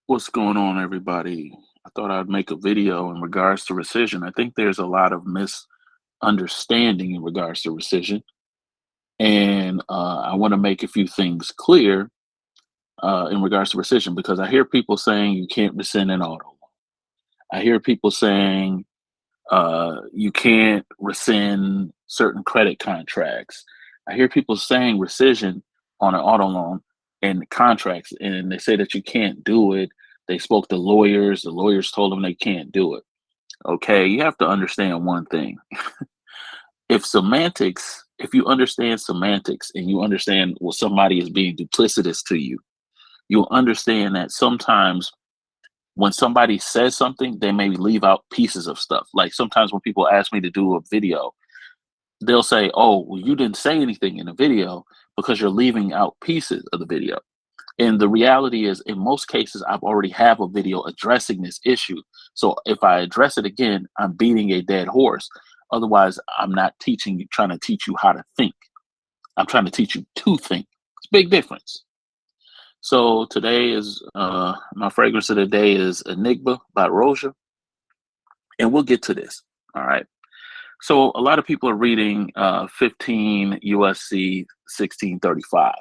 What's going on, everybody? I thought I'd make a video in regards to rescission. I think there's a lot of misunderstanding in regards to rescission, and I want to make a few things clear in regards to rescission because I hear people saying you can't rescind an auto loan. I hear people saying you can't rescind certain credit contracts. I hear people saying rescission on an auto loan and contracts, and they say that you can't do it. They spoke to lawyers. The lawyers told them they can't do it. Okay, you have to understand one thing. If you understand semantics and you understand what somebody is being duplicitous to you, you'll understand that sometimes when somebody says something, they may leave out pieces of stuff. Like sometimes when people ask me to do a video, they'll say, "Oh, well, you didn't say anything in the video because you're leaving out pieces of the video." And the reality is, in most cases, I've already have a video addressing this issue. So if I address it again, I'm beating a dead horse. Otherwise, I'm not teaching you, trying to teach you how to think. I'm trying to teach you to think. It's a big difference. So today is my fragrance of the day is Enigma by Roja, and we'll get to this. All right. So a lot of people are reading 15 USC 1635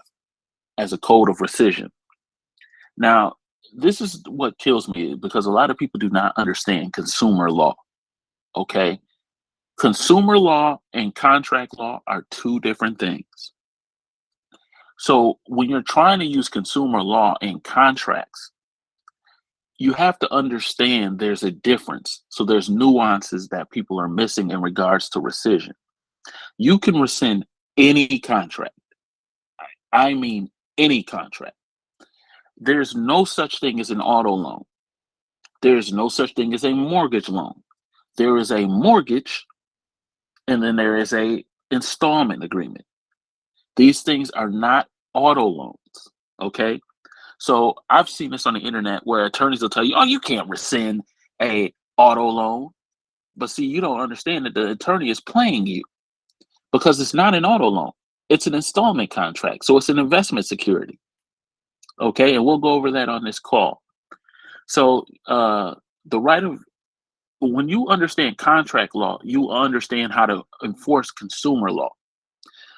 as a code of rescission. Now, this is what kills me because a lot of people do not understand consumer law. Okay. Consumer law and contract law are two different things. So when you're trying to use consumer law and contracts, you have to understand there's a difference. So there's nuances that people are missing in regards to rescission. You can rescind any contract. I mean, any contract. There's no such thing as an auto loan. There's no such thing as a mortgage loan. There is a mortgage and then there is a installment agreement. These things are not auto loans. Okay. So I've seen this on the internet where attorneys will tell you, oh, you can't rescind a auto loan. But see, you don't understand that the attorney is playing you because it's not an auto loan. It's an installment contract. So it's an investment security. Okay. And we'll go over that on this call. So the right of when you understand contract law, you understand how to enforce consumer law.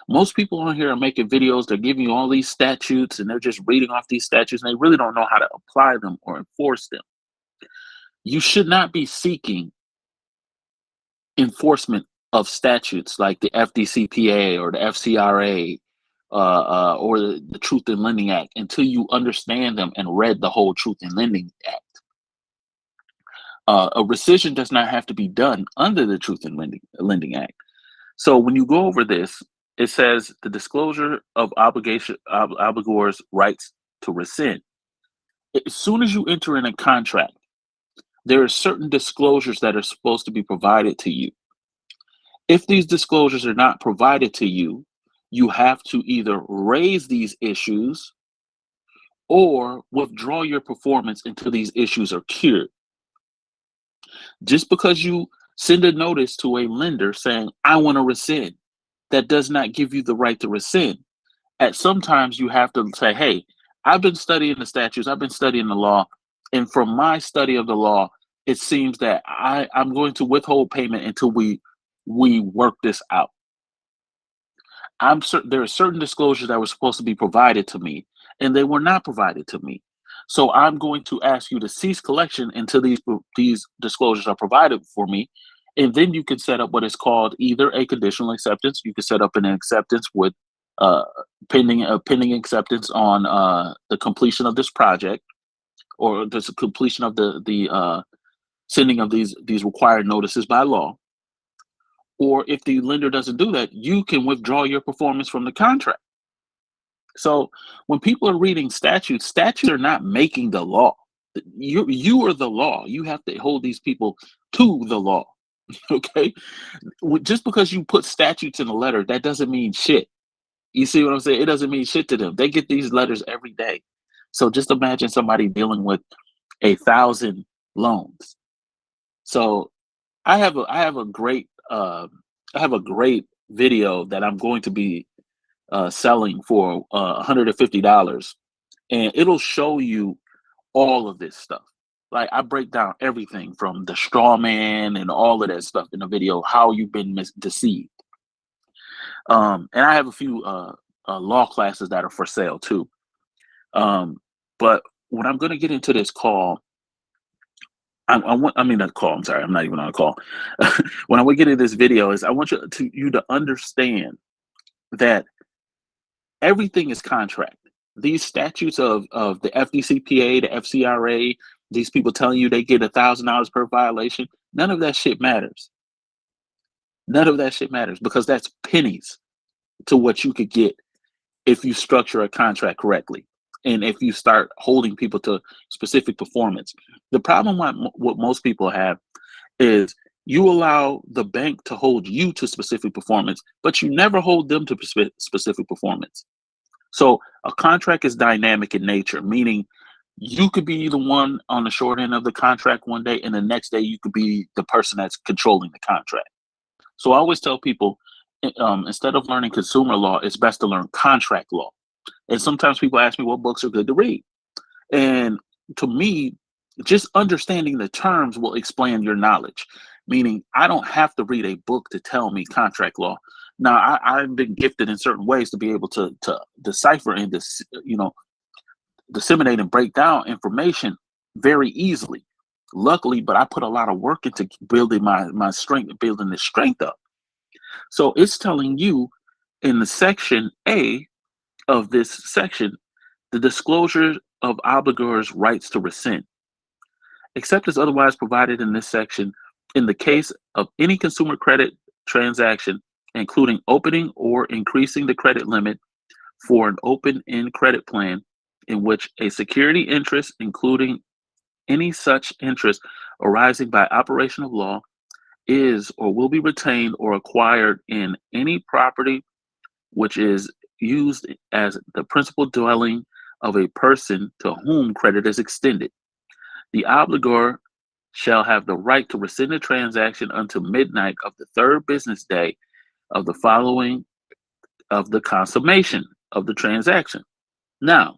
Most people on here are making videos, they're giving you all these statutes and they're just reading off these statutes and they really don't know how to apply them or enforce them. You should not be seeking enforcement of statutes like the FDCPA or the FCRA or the Truth in Lending Act until you understand them and read the whole Truth in Lending Act. A rescission does not have to be done under the Truth in Lending Act. So when you go over this, it says the disclosure of obligor's rights to rescind. As soon as you enter in a contract, there are certain disclosures that are supposed to be provided to you. If these disclosures are not provided to you, you have to either raise these issues or withdraw your performance until these issues are cured. Just because you send a notice to a lender saying, I want to rescind, that does not give you the right to rescind. At sometimes you have to say, hey, I've been studying the statutes, I've been studying the law, and from my study of the law, it seems that I'm going to withhold payment until we work this out. I'm certain there are certain disclosures that were supposed to be provided to me, and they were not provided to me. So I'm going to ask you to cease collection until these disclosures are provided for me, and then you can set up what is called either a conditional acceptance. You can set up an acceptance with pending acceptance on the completion of this project, or the completion of the sending of these required notices by law. Or if the lender doesn't do that, you can withdraw your performance from the contract. So when people are reading statutes are not making the law. You are the law. You have to hold these people to the law. Okay? Just because you put statutes in a letter, that doesn't mean shit. You see what I'm saying? It doesn't mean shit to them. They get these letters every day. So just imagine somebody dealing with 1,000 loans. So I have a great video that I'm going to be selling for $150, and it'll show you all of this stuff. Like I break down everything from the straw man and all of that stuff in the video, how you've been deceived. And I have a few law classes that are for sale too. But when I'm going to get into this call, I mean, a call. I'm sorry, I'm not even on a call. When I would get into this video, is I want you to understand that everything is contract. These statutes of the FDCPA, the FCRA, these people telling you they get $1,000 per violation. None of that shit matters. None of that shit matters because that's pennies to what you could get if you structure a contract correctly and if you start holding people to specific performance. The problem what most people have is you allow the bank to hold you to specific performance, but you never hold them to specific performance. So a contract is dynamic in nature, meaning you could be the one on the short end of the contract one day, and the next day you could be the person that's controlling the contract. So I always tell people, instead of learning consumer law, it's best to learn contract law. And sometimes people ask me what books are good to read. And to me, just understanding the terms will expand your knowledge. Meaning, I don't have to read a book to tell me contract law. Now, I've been gifted in certain ways to be able to decipher and disseminate and break down information very easily. Luckily, but I put a lot of work into building my strength, building this strength up. So it's telling you in the section A of this section, the disclosure of obligor's rights to rescind, except as otherwise provided in this section, in the case of any consumer credit transaction, including opening or increasing the credit limit for an open-end credit plan in which a security interest, including any such interest arising by operation of law, is or will be retained or acquired in any property which is used as the principal dwelling of a person to whom credit is extended. The obligor shall have the right to rescind the transaction until midnight of the third business day of the following of the consummation of the transaction. Now,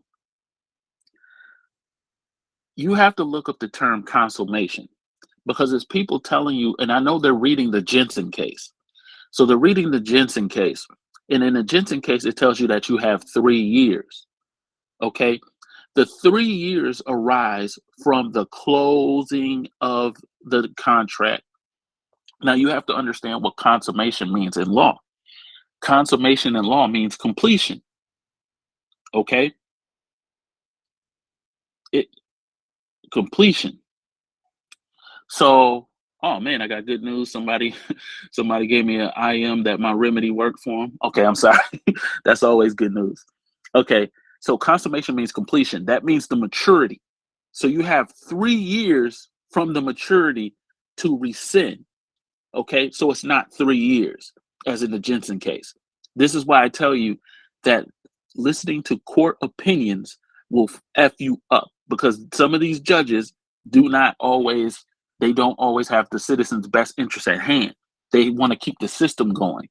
you have to look up the term consummation because it's people telling you, and I know they're reading the Jensen case. So they're reading the Jensen case. And in the Jensen case, it tells you that you have 3 years. Okay. The 3 years arise from the closing of the contract. Now you have to understand what consummation means in law. Consummation in law means completion. Okay. Completion. So, oh man, I got good news. Somebody gave me an IM that my remedy worked for them. Okay, I'm sorry. That's always good news. Okay, so consummation means completion. That means the maturity. So you have 3 years from the maturity to rescind. Okay, so it's not 3 years as in the Jensen case. This is why I tell you that listening to court opinions will F you up because some of these judges don't always have the citizen's best interest at hand. They want to keep the system going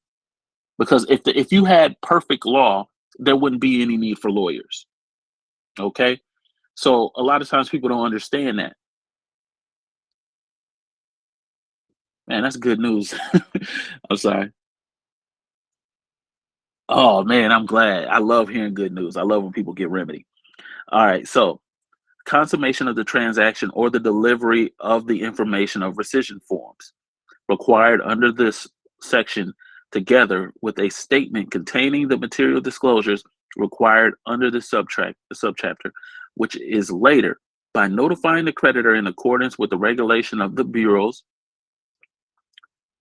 because if you had perfect law, there wouldn't be any need for lawyers. Okay, so a lot of times people don't understand that. Man, that's good news. I'm sorry. Oh man, I'm glad. I love hearing good news. I love when people get remedy. All right, so consummation of the transaction or the delivery of the information of rescission forms required under this section together with a statement containing the material disclosures required under the subchapter, which is later by notifying the creditor in accordance with the regulation of the bureaus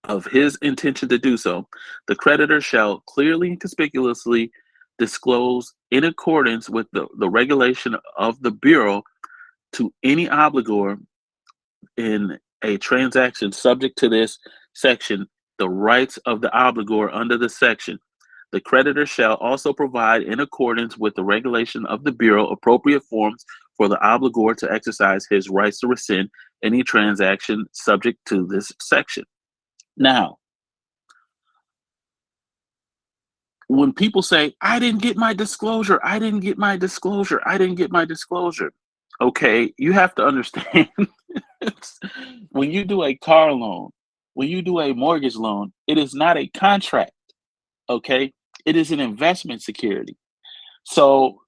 of his intention to do so, the creditor shall clearly and conspicuously disclose in accordance with the regulation of the bureau to any obligor in a transaction subject to this section the rights of the obligor under the section. The creditor shall also provide, in accordance with the regulation of the bureau, appropriate forms for the obligor to exercise his rights to rescind any transaction subject to this section. Now, when people say, I didn't get my disclosure, I didn't get my disclosure, I didn't get my disclosure, Okay, you have to understand when you do a car loan, when you do a mortgage loan, it is not a contract, okay? It is an investment security. So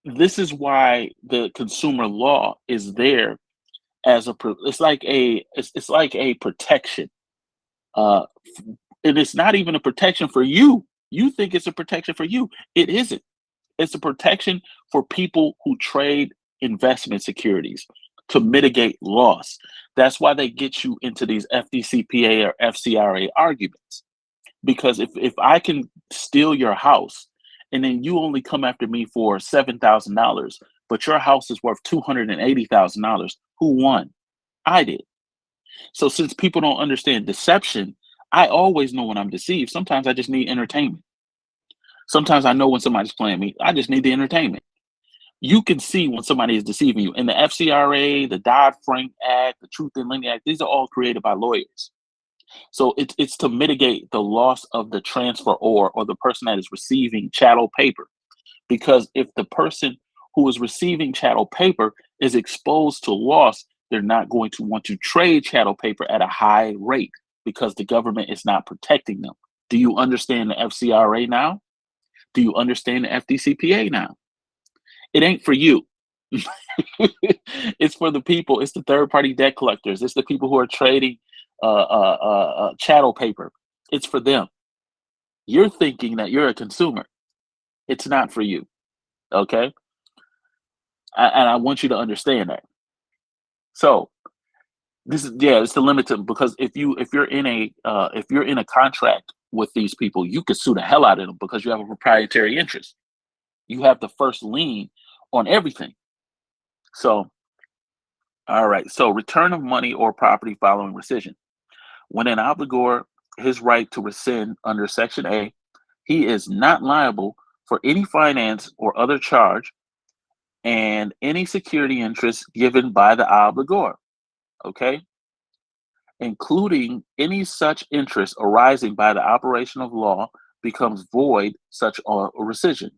this is why the consumer law is there as it's like a protection. Uh and it's not even a protection for you. You think it's a protection for you. It isn't. It's a protection for people who trade investment securities to mitigate loss. That's why they get you into these FDCPA or FCRA arguments. Because if I can steal your house and then you only come after me for $7,000, but your house is worth $280,000, who won? I did. So since people don't understand deception, I always know when I'm deceived. Sometimes I just need entertainment. Sometimes I know when somebody's playing me. I just need the entertainment. You can see when somebody is deceiving you. And the FCRA, the Dodd-Frank Act, the Truth in Lending Act, these are all created by lawyers. So it's to mitigate the loss of the transfer or the person that is receiving chattel paper. Because if the person who is receiving chattel paper is exposed to loss, they're not going to want to trade chattel paper at a high rate because the government is not protecting them. Do you understand the FCRA now? Do you understand the FDCPA now? It ain't for you. It's for the people. It's the third party debt collectors. It's the people who are trading chattel paper. It's for them. You're thinking that you're a consumer. It's not for you. Okay. And I want you to understand that. So this is yeah, it's the limit to because if you're in a contract with these people, you could sue the hell out of them because you have a proprietary interest. You have the first lien on everything. So all right. So return of money or property following rescission. When an obligor his right to rescind under Section A, he is not liable for any finance or other charge and any security interest given by the obligor, okay, including any such interest arising by the operation of law becomes void such a rescission.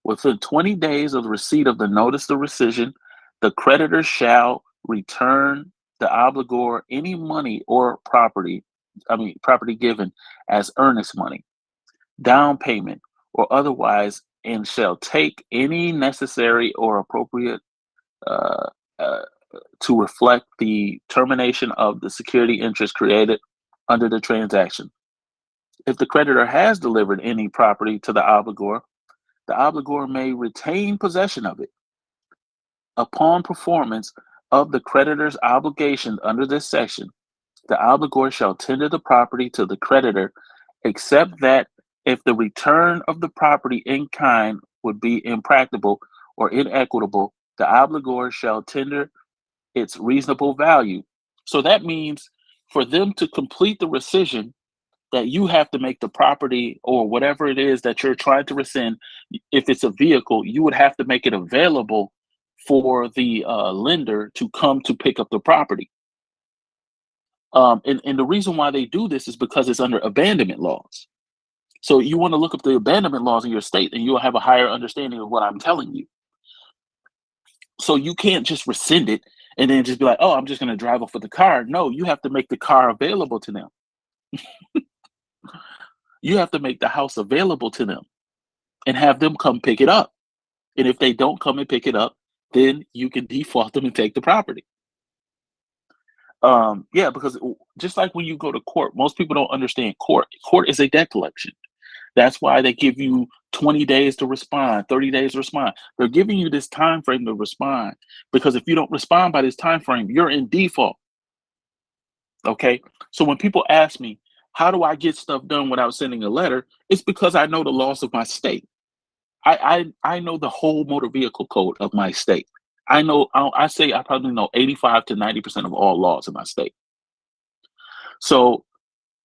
Within 20 days of the receipt of the notice of rescission, the creditor shall return the obligor any money or property given as earnest money, down payment, or otherwise, and shall take any necessary or appropriate uh, uh, to reflect the termination of the security interest created under the transaction. If the creditor has delivered any property to the obligor may retain possession of it. Upon performance of the creditor's obligation under this section, the obligor shall tender the property to the creditor, except that if the return of the property in kind would be impracticable or inequitable, the obligor shall tender its reasonable value. So that means for them to complete the rescission, that you have to make the property or whatever it is that you're trying to rescind, if it's a vehicle, you would have to make it available for the lender to come to pick up the property. And the reason why they do this is because it's under abandonment laws. So you want to look up the abandonment laws in your state and you'll have a higher understanding of what I'm telling you. So you can't just rescind it and then just be like, oh, I'm just going to drive off with the car. No, you have to make the car available to them. You have to make the house available to them and have them come pick it up. And if they don't come and pick it up, then you can default them and take the property. Yeah, because just like when you go to court, most people don't understand court. Court is a debt collection. That's why they give you 20 days to respond, 30 days to respond. They're giving you this time frame to respond because if you don't respond by this time frame, you're in default. Okay? So when people ask me, how do I get stuff done without sending a letter? It's because I know the laws of my state. I know the whole motor vehicle code of my state. I say I probably know 85 to 90% of all laws in my state. So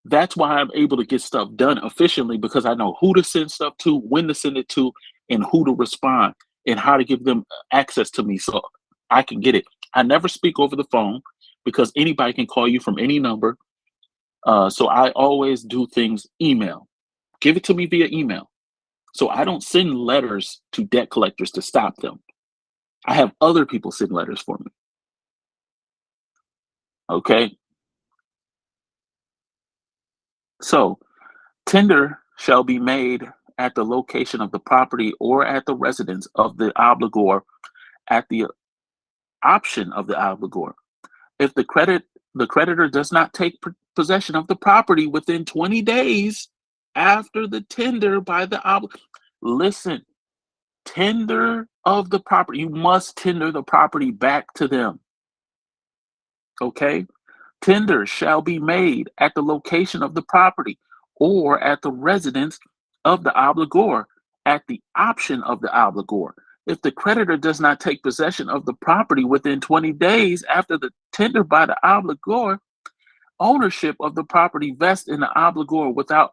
that's why I'm able to get stuff done efficiently because I know who to send stuff to, when to send it to, and who to respond and how to give them access to me so I can get it. I never speak over the phone because anybody can call you from any number. So I always do things email. Give it to me via email. So I don't send letters to debt collectors to stop them. I have other people send letters for me. Okay. So tender shall be made at the location of the property or at the residence of the obligor at the option of the obligor. If the creditor does not take possession of the property within 20 days after the tender by the listen, tender of the property, you must tender the property back to them. Okay? Tender shall be made at the location of the property or at the residence of the obligor at the option of the obligor. If the creditor does not take possession of the property within 20 days after the tender by the obligor, ownership of the property vests in the obligor without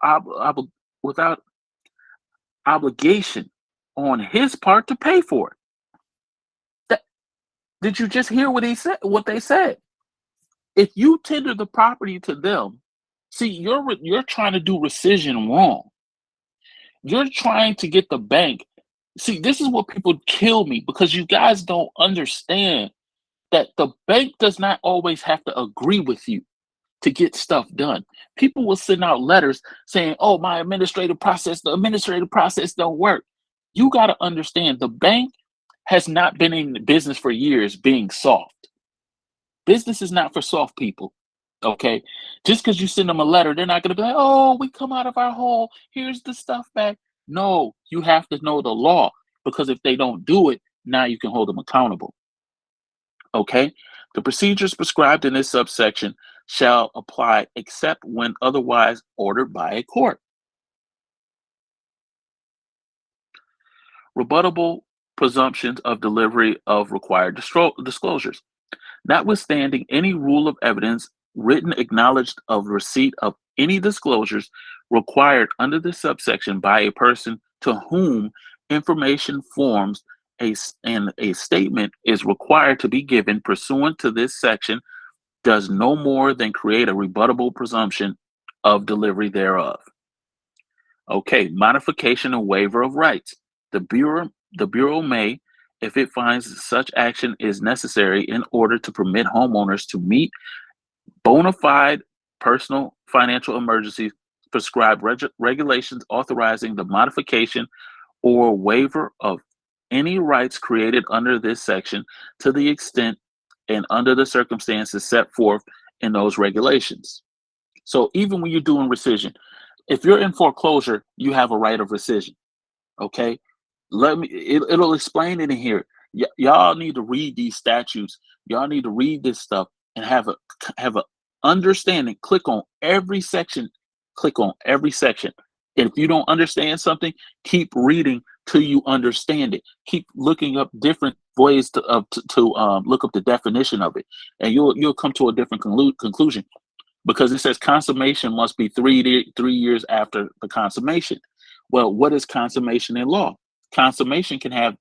obligation on his part to pay for it. That, did you just hear what he said? What they said? If you tender the property to them, see, you're trying to do rescission wrong. You're trying to get the bank. See, this is what people kill me because you guys don't understand that the bank does not always have to agree with you to get stuff done. People will send out letters saying, "Oh, the administrative process don't work." You got to understand the bank has not been in business for years being soft. Business is not for soft people. Okay. Just because you send them a letter, they're not going to be like, "Oh, we come out of our hole. Here's the stuff back." No, you have to know the law because if they don't do it, now you can hold them accountable. Okay. The procedures prescribed in this subsection shall apply except when otherwise ordered by a court. Rebuttable presumptions of delivery of required disclosures. Notwithstanding any rule of evidence written acknowledged of receipt of any disclosures required under this subsection by a person to whom information forms and a statement is required to be given pursuant to this section does no more than create a rebuttable presumption of delivery thereof. Okay, modification and waiver of rights. The Bureau may, if it finds such action is necessary in order to permit homeowners to meet bona fide personal financial emergencies, prescribe regulations authorizing the modification or waiver of any rights created under this section to the extent and under the circumstances set forth in those regulations. So even when you're doing rescission, if you're in foreclosure, you have a right of rescission. Okay, it'll explain it in here. Y'all need to read these statutes. Y'all need to read this stuff and have a understanding. Click on every section. Click on every section. And if you don't understand something, keep reading till you understand it. Keep looking up different ways to look up the definition of it, and you'll come to a different conclusion. Because it says consummation must be 3 years after the consummation. Well, what is consummation in law? Consummation can have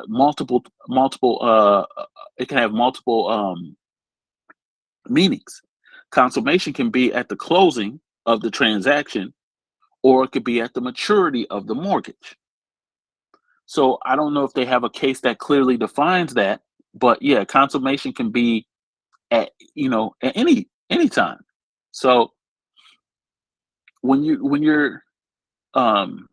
multiple it can have multiple meanings. Consummation can be at the closing of the transaction, or it could be at the maturity of the mortgage. So I don't know if they have a case that clearly defines that, but yeah, consummation can be at at any time. So um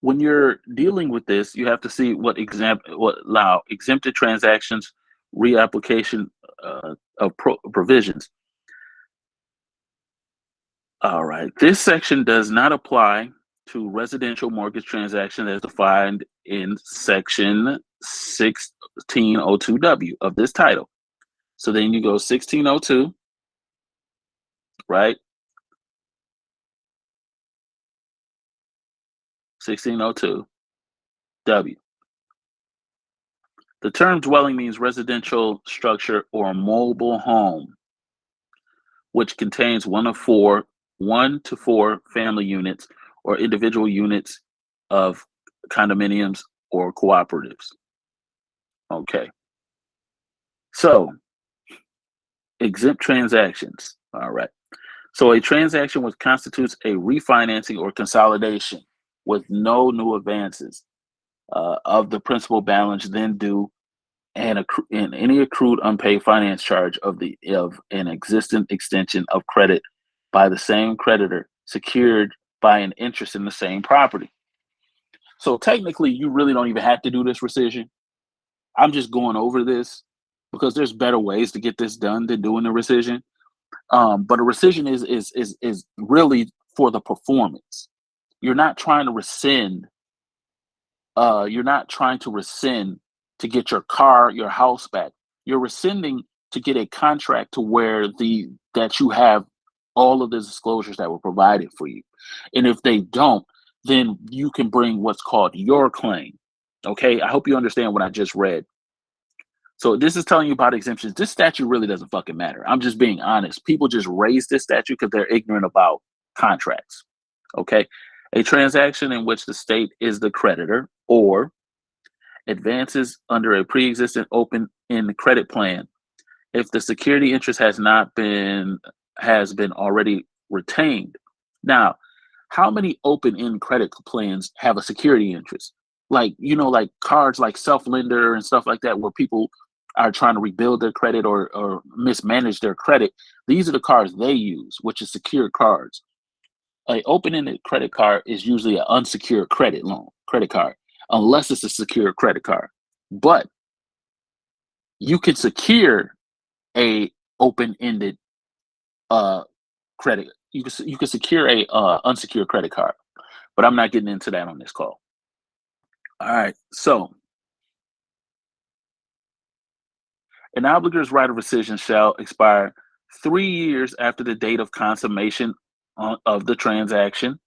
when you're dealing with this, you have to see what allow exempted transactions, reapplication of provisions. All right, this section does not apply to residential mortgage transactions as defined in section 1602W of this title. So then you go 1602, right? 1602W. The term dwelling means residential structure or mobile home, which contains one to four family units or individual units of condominiums or cooperatives. Okay. So, exempt transactions. All right. So, a transaction which constitutes a refinancing or consolidation. with no new advances of the principal balance then due and any accrued unpaid finance charge of an existing extension of credit by the same creditor secured by an interest in the same property. So technically, you really don't even have to do this rescission. I'm just going over this because there's better ways to get this done than doing the rescission. But a rescission is really for the performance. You're not trying to rescind. You're not trying to rescind to get your car, your house back. You're rescinding to get a contract to where that you have all of the disclosures that were provided for you. And if they don't, then you can bring what's called your claim. Okay, I hope you understand what I just read. So this is telling you about exemptions. This statute really doesn't fucking matter. I'm just being honest. People just raise this statute because they're ignorant about contracts. Okay. A transaction in which the state is the creditor or advances under a pre-existing open-end credit plan if the security interest has been already retained. Now, how many open-end credit plans have a security interest? Like, like cards like self-lender and stuff like that, where people are trying to rebuild their credit or mismanage their credit. These are the cards they use, which is secured cards. An open-ended credit card is usually an unsecured credit card, unless it's a secured credit card. But you can secure a open-ended credit. You can secure a unsecured credit card, but I'm not getting into that on this call. All right, so an obligor's right of rescission shall expire 3 years after the date of consummation of the transaction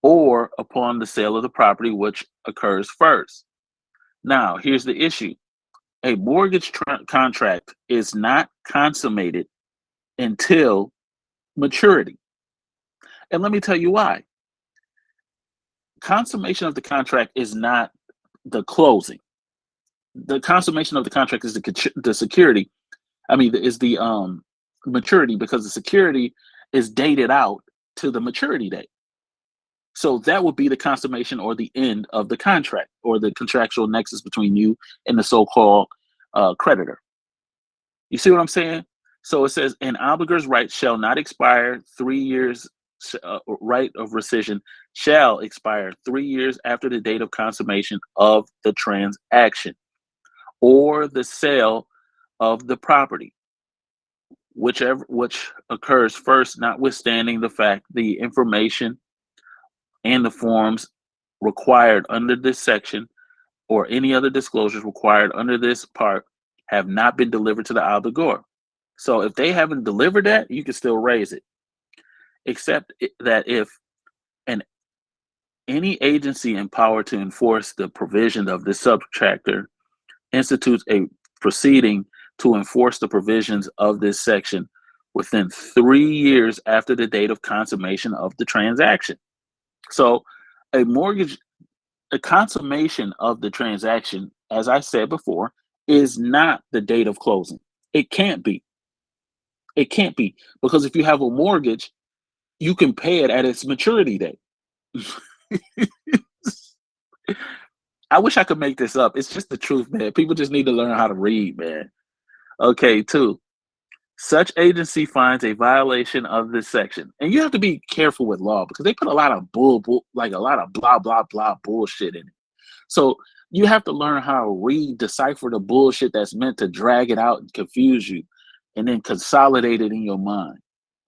or upon the sale of the property, which occurs first. Now, here's the issue. A mortgage contract is not consummated until maturity. And let me tell you why. Consummation of the contract is not the closing. The consummation of the contract is the security. Is the maturity, because the security is dated out to the maturity date. So that would be the consummation or the end of the contract or the contractual nexus between you and the so-called creditor. You see what I'm saying? So it says an obligor's right shall not expire 3 years. Right of rescission shall expire 3 years after the date of consummation of the transaction or the sale of the property, which occurs first, notwithstanding the fact the information and the forms required under this section or any other disclosures required under this part have not been delivered to the obligor. So if they haven't delivered that, you can still raise it, except that if any agency empowered to enforce the provision of this subchapter institutes a proceeding to enforce the provisions of this section within 3 years after the date of consummation of the transaction. So a consummation of the transaction, as I said before, is not the date of closing. It can't be. It can't be, because if you have a mortgage, you can pay it at its maturity date. I wish I could make this up. It's just the truth, man. People just need to learn how to read, man. Okay, 2. Such agency finds a violation of this section. And you have to be careful with law because they put a lot of like a lot of blah, blah, blah bullshit in it. So you have to learn how to read, decipher the bullshit that's meant to drag it out and confuse you, and then consolidate it in your mind.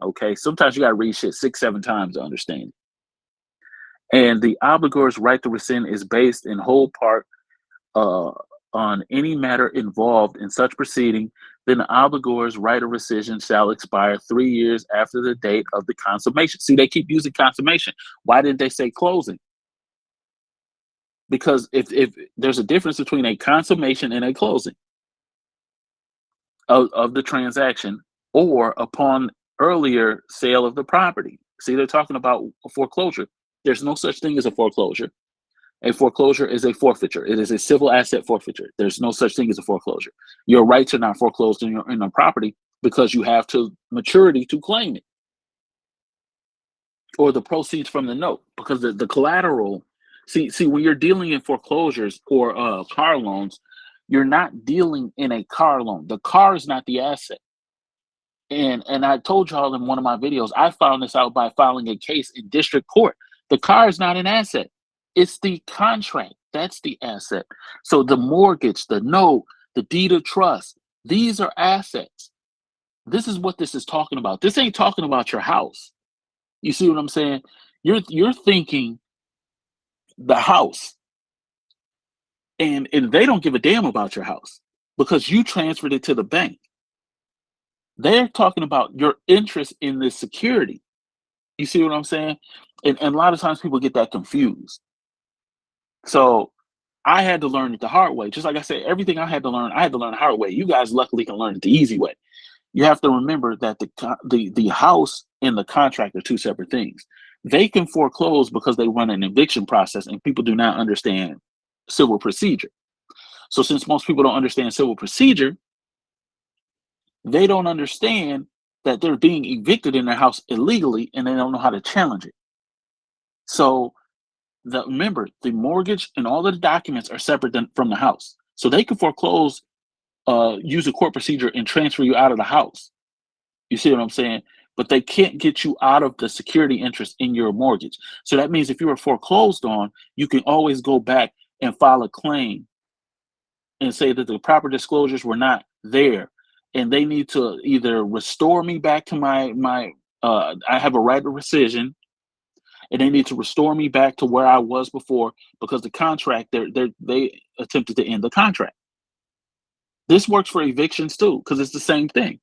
Okay, sometimes you got to read shit 6, 7 times to understand it. And the obligor's right to rescind is based in whole part on any matter involved in such proceeding. Then the obligor's right of rescission shall expire 3 years after the date of the consummation. See, they keep using consummation. Why didn't they say closing? Because if there's a difference between a consummation and a closing of the transaction or upon earlier sale of the property. See, they're talking about a foreclosure. There's no such thing as a foreclosure. A foreclosure is a forfeiture. It is a civil asset forfeiture. There's no such thing as a foreclosure. Your rights are not foreclosed in a property because you have to maturity to claim it. or the proceeds from the note, because the collateral. See, when you're dealing in foreclosures or car loans, you're not dealing in a car loan. The car is not the asset. And I told y'all in one of my videos, I found this out by filing a case in district court. The car is not an asset. It's the contract. That's the asset. So the mortgage, the note, the deed of trust, these are assets. This is what this is talking about. This ain't talking about your house. You see what I'm saying? You're thinking the house, and they don't give a damn about your house because you transferred it to the bank. They're talking about your interest in this security. You see what I'm saying? And a lot of times people get that confused. So I had to learn it the hard way. Just like I said, everything I had to learn the hard way. You guys luckily can learn it the easy way. You have to remember that the house and the contract are two separate things. They can foreclose because they run an eviction process, and people do not understand civil procedure. So since most people don't understand civil procedure, they don't understand that they're being evicted in their house illegally, and they don't know how to challenge it. So remember, the mortgage and all of the documents are separate from the house. So they can foreclose, use a court procedure and transfer you out of the house. You see what I'm saying? But they can't get you out of the security interest in your mortgage. So that means if you were foreclosed on, you can always go back and file a claim and say that the proper disclosures were not there, and they need to either restore me back to my I have a right of rescission, and they need to restore me back to where I was before, because the contract they attempted to end the contract. This works for evictions too, because it's the same thing.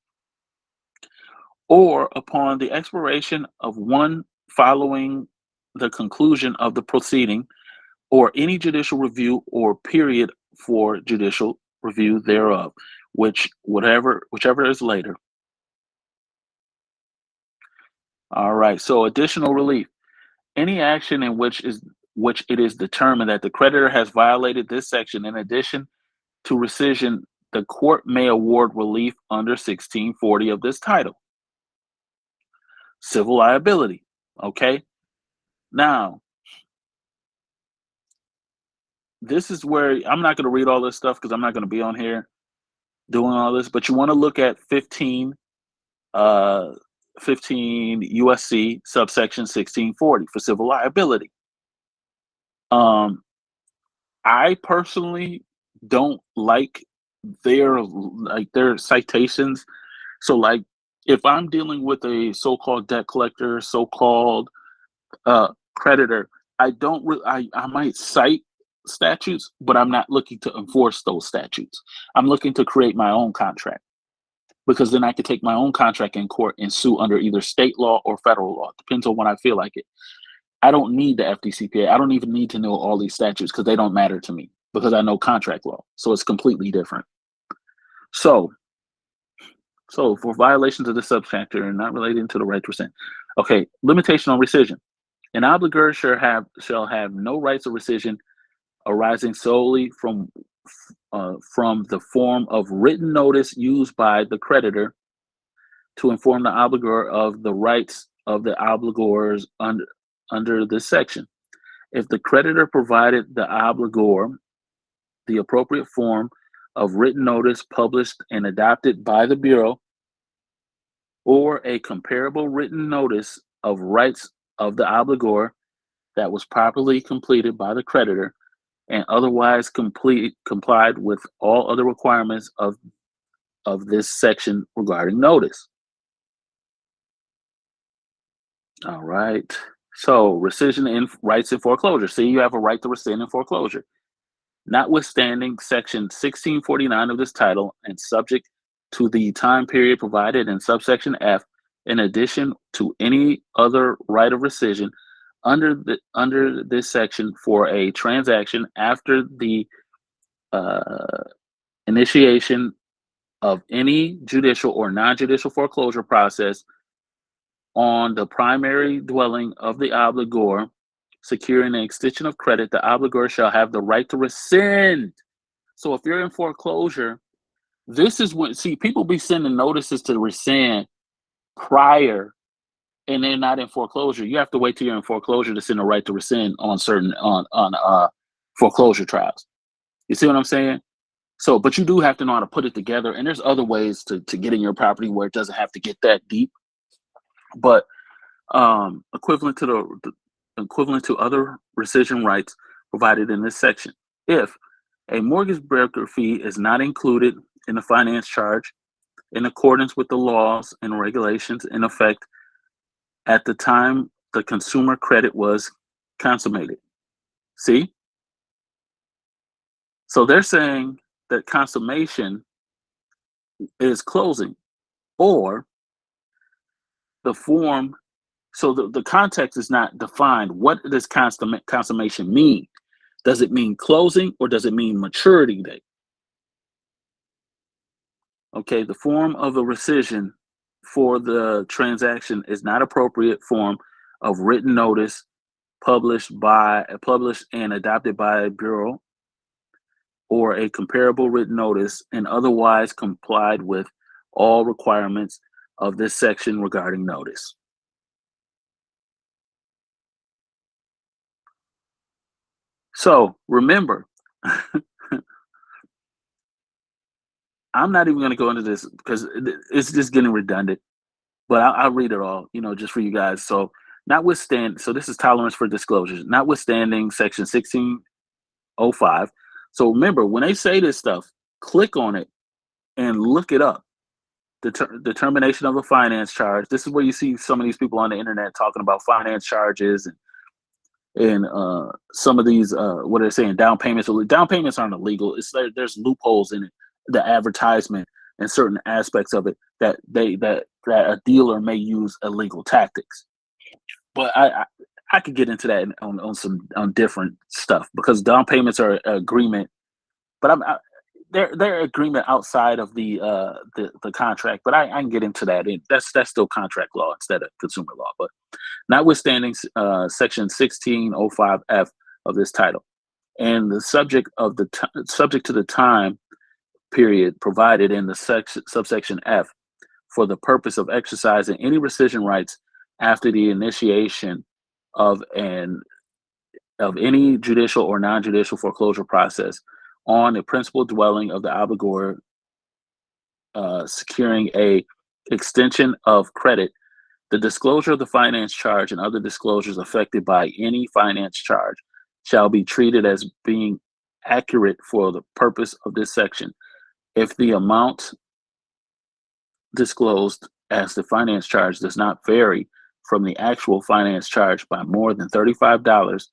Or upon the expiration of one following the conclusion of the proceeding, or any judicial review or period for judicial review thereof, whichever is later. All right. So additional relief. Any action in which it is determined that the creditor has violated this section, in addition to rescission, the court may award relief under 1640 of this title. Civil liability. Okay. Now, this is where I'm not going to read all this stuff because I'm not going to be on here doing all this, but you want to look at 15 USC subsection 1640 for civil liability. I personally don't like their citations. So like if I'm dealing with a so-called debt collector, so-called creditor, I might cite statutes, but I'm not looking to enforce those statutes. I'm looking to create my own contract, because then I could take my own contract in court and sue under either state law or federal law. Depends on when I feel like it. I don't need the FDCPA. I don't even need to know all these statutes because they don't matter to me, because I know contract law. So it's completely different. So for violations of this subchapter and not relating to the right to rescind. Okay, limitation on rescission. An obligor shall have no rights of rescission arising solely from the form of written notice used by the creditor to inform the obligor of the rights of the obligors under this section. If the creditor provided the obligor the appropriate form of written notice published and adopted by the Bureau, or a comparable written notice of rights of the obligor that was properly completed by the creditor and otherwise complied with all other requirements of this section regarding notice. All right. So rescission and rights in foreclosure. See, you have a right to rescind in foreclosure. Notwithstanding section 1649 of this title and subject to the time period provided in subsection F, in addition to any other right of rescission under this section for a transaction after the initiation of any judicial or non-judicial foreclosure process on the primary dwelling of the obligor, securing an extension of credit, the obligor shall have the right to rescind. So if you're in foreclosure, this is when, see, people be sending notices to rescind prior and they're not in foreclosure, you have to wait till you're in foreclosure to send a right to rescind on certain on foreclosure trials. You see what I'm saying? So, but you do have to know how to put it together, and there's other ways to get in your property where it doesn't have to get that deep. But equivalent to the equivalent to other rescission rights provided in this section, if a mortgage broker fee is not included in the finance charge in accordance with the laws and regulations in effect at the time the consumer credit was consummated. See? So they're saying that consummation is closing, or the form. So the context is not defined. What does consummation mean? Does it mean closing, or does it mean maturity date? Okay, the form of a rescission for the transaction is not appropriate form of written notice published and adopted by a bureau or a comparable written notice, and otherwise complied with all requirements of this section regarding notice. So remember, I'm not even going to go into this because it's just getting redundant, but I'll read it all, just for you guys. So, notwithstanding, so this is tolerance for disclosures, notwithstanding section 1605. So, remember, when they say this stuff, click on it and look it up. Determination of a finance charge. This is where you see some of these people on the internet talking about finance charges and some of these what are they saying, down payments. Well, down payments aren't illegal. It's there's loopholes in it, the advertisement and certain aspects of it that a dealer may use illegal tactics. But I could get into that on different stuff, because down payments are agreement, but they're agreement outside of the contract. But I can get into that. That's still contract law instead of consumer law. But notwithstanding section 1605F of this title, and the subject to the time period provided in the subsection F for the purpose of exercising any rescission rights after the initiation of any judicial or non-judicial foreclosure process on a principal dwelling of the obligor securing a extension of credit. The disclosure of the finance charge and other disclosures affected by any finance charge shall be treated as being accurate for the purpose of this section. If the amount disclosed as the finance charge does not vary from the actual finance charge by more than $35,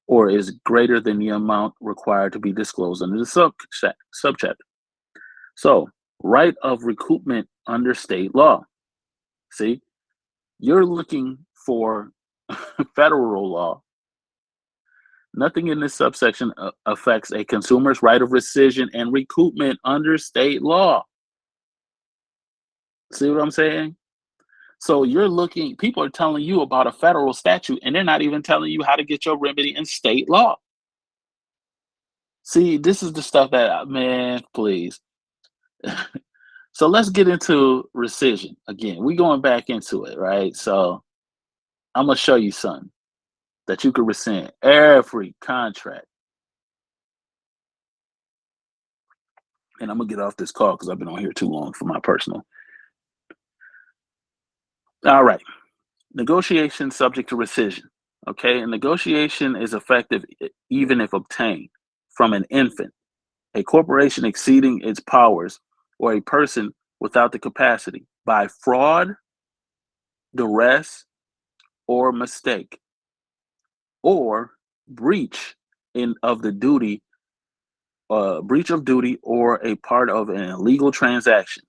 or is greater than the amount required to be disclosed under the subchapter. So, right of recoupment under state law. See, you're looking for federal law. Nothing in this subsection affects a consumer's right of rescission and recoupment under state law. See what I'm saying? So people are telling you about a federal statute, and they're not even telling you how to get your remedy in state law. See, this is the stuff that, man, please. So let's get into rescission again. We're going back into it, right? So I'm going to show you something that you could rescind every contract. And I'm going to get off this call because I've been on here too long for my personal. All right. Negotiation subject to rescission. Okay. A negotiation is effective even if obtained from an infant, a corporation exceeding its powers, or a person without the capacity by fraud, duress, or mistake, or breach of the duty, breach of duty, or a part of an illegal transaction.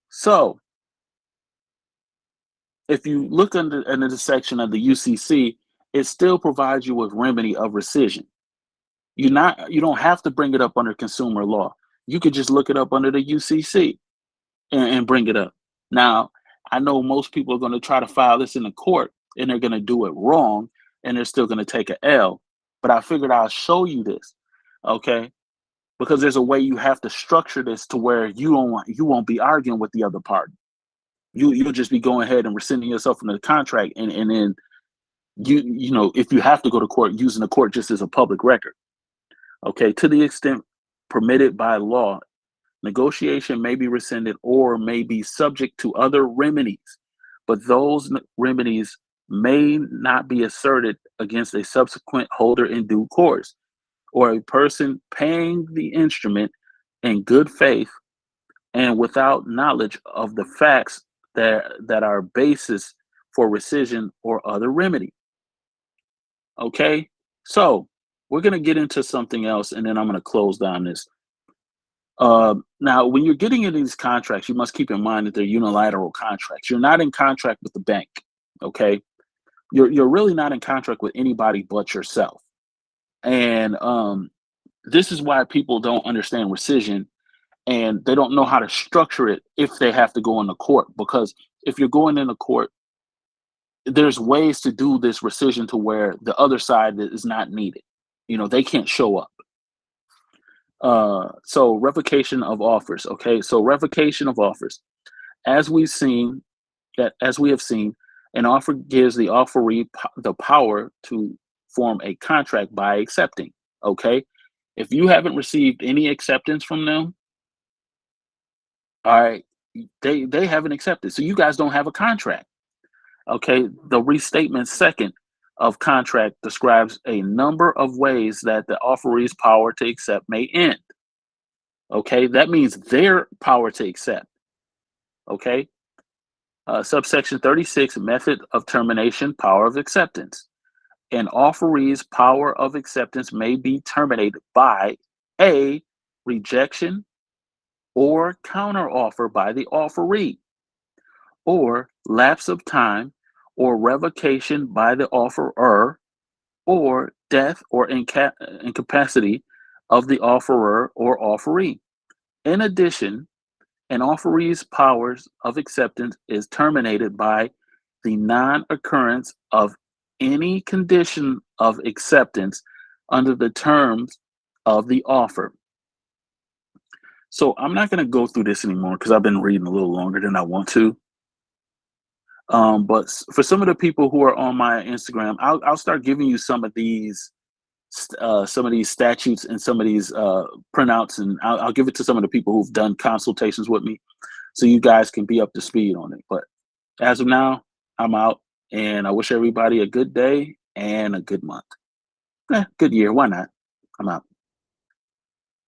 So, if you look under the section of the UCC, it still provides you with remedy of rescission. You don't have to bring it up under consumer law. You could just look it up under the UCC and bring it up. Now, I know most people are going to try to file this in the court, and they're going to do it wrong, and they're still going to take an L. But I figured I'll show you this, okay? Because there's a way you have to structure this to where you won't be arguing with the other party. you'll just be going ahead and rescinding yourself from the contract, and then if you have to go to court, using the court just as a public record. Okay, to the extent permitted by law, negotiation may be rescinded or may be subject to other remedies, but those remedies may not be asserted against a subsequent holder in due course, or a person paying the instrument in good faith and without knowledge of the facts that are basis for rescission or other remedy. Okay, so we're going to get into something else, and then I'm going to close down this. Now, when you're getting into these contracts, you must keep in mind that they're unilateral contracts. You're not in contract with the bank. Okay, you're really not in contract with anybody but yourself. And this is why people don't understand rescission, and they don't know how to structure it if they have to go into court. Because if you're going into court, there's ways to do this rescission to where the other side is not needed. They can't show up. So revocation of offers. Okay, so revocation of offers, as we have seen, an offer gives the offeree the power to form a contract by accepting. Okay, if you haven't received any acceptance from them, all right, they haven't accepted, so you guys don't have a contract. Okay, the restatement second of contract describes a number of ways that the offeree's power to accept may end. Okay, that means their power to accept. Okay, subsection 36, method of termination, power of acceptance. An offeree's power of acceptance may be terminated by a rejection or counteroffer by the offeree, or lapse of time, or revocation by the offerer, or death or incapacity of the offerer or offeree. In addition, an offeree's powers of acceptance is terminated by the non-occurrence of any condition of acceptance under the terms of the offer. So I'm not going to go through this anymore because I've been reading a little longer than I want to. But for some of the people who are on my Instagram, I'll start giving you some of these statutes and some of these printouts, and I'll give it to some of the people who've done consultations with me, so you guys can be up to speed on it. But as of now, I'm out, and I wish everybody a good day and a good month. Good year. Why not? I'm out.